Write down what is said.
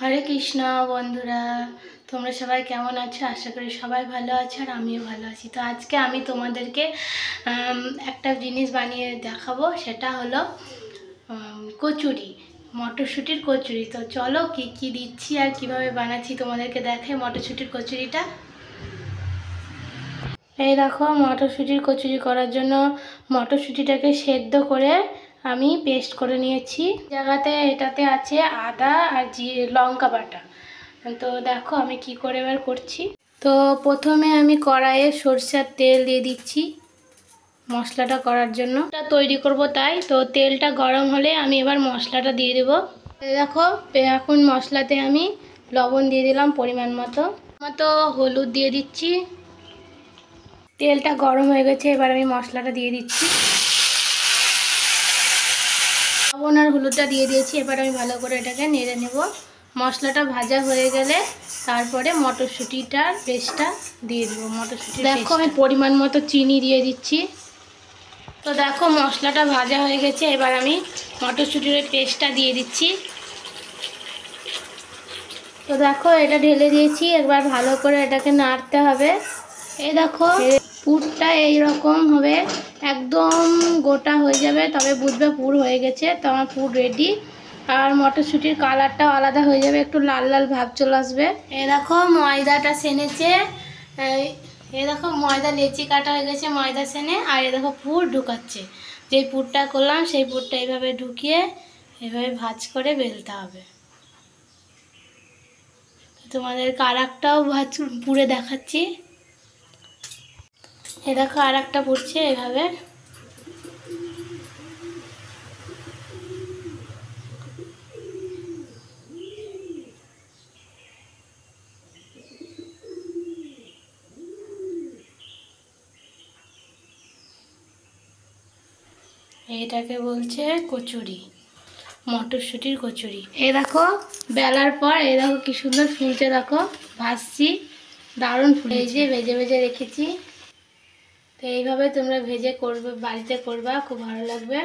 হরে কৃষ্ণ বন্ধুরা, তোমরা সবাই কেমন আছো? আশা করি সবাই ভালো আছো আর আমিও ভালো আছি। তো আজকে আমি তোমাদেরকে একটা জিনিস বানিয়ে দেখাবো, সেটা হলো কচুরি, মটরশুঁটির কচুরি। তো চলো কি কি দিচ্ছি আর কিভাবে বানাচ্ছি তোমাদেরকে দেখাই মটরশুঁটির কচুরিটা। এই দেখো, মটরশুঁটির কচুরি করার জন্য মটরশুঁটিটাকে সেদ্ধ করে আমি পেস্ট করে নিয়েছি। জায়গাতে এটাতে আছে আদা আর লঙ্কা বাটা। তো দেখো আমি কি করে এবার করছি। তো প্রথমে আমি কড়াইয়ে সরষের তেল দিয়ে দিচ্ছি মশলাটা করার জন্য, এটা তৈরি করব তাই। তো তেলটা গরম হলে আমি এবার মশলাটা দিয়ে দেবো। দেখো এখন মশলাতে আমি লবণ দিয়ে দিলাম পরিমাণ মতো, হলুদ দিয়ে দিচ্ছি। তেলটা গরম হয়ে গেছে, এবার আমি মশলাটা দিয়ে দিচ্ছি। লবণ আর হলুদটা দিয়ে দিয়েছি, এবার আমি ভালো করে এটাকে নেড়ে নেব। মশলাটা ভাজা হয়ে গেলে তারপরে মটরশুঁটিটার পেস্টটা দিয়ে দেবো। মটরশুঁটি দেখো আমি পরিমাণ মতো চিনি দিয়ে দিচ্ছি। তো দেখো মশলাটা ভাজা হয়ে গেছে, এবার আমি মটরশুঁটির পেস্টটা দিয়ে দিচ্ছি। তো দেখো এটা ঢেলে দিয়েছি, একবার ভালো করে এটাকে নাড়তে হবে। এই দেখো পুরটা এইরকম হবে, একদম গোটা হয়ে যাবে, তবে বুঝবে পুর হয়ে গেছে। তো আমার পুর রেডি। আর মটরশুঁটির কালারটাও আলাদা হয়ে যাবে, একটু লাল লাল ভাব চলে আসবে। এই দেখো ময়দাটা সেনেছে, এই দেখো ময়দা লেচি কাটা হয়ে গেছে ময়দা সেনে। আর এই দেখো পুর ঢুকাচ্ছে, যেই পুরটা করলাম সেই পুরটা এইভাবে ঢুকিয়ে এভাবে ভাঁজ করে বেলতে হবে। তোমাদেরকে আর একটাও ভাঁজ পুরে দেখাচ্ছি। এ দেখো আর একটা পড়ছে এভাবে। এটাকে বলছে কচুরি, মটরশুঁটির কচুরি। এই দেখো বেলার পর এই দেখো কি সুন্দর ফুলছে, দেখো ভাজছি, দারুণ ফুল। এই যে ভেজে ভেজে রেখেছি। তো এইভাবে তোমরা ভেজে করবে, বাড়িতে করবা, খুব ভালো লাগবে।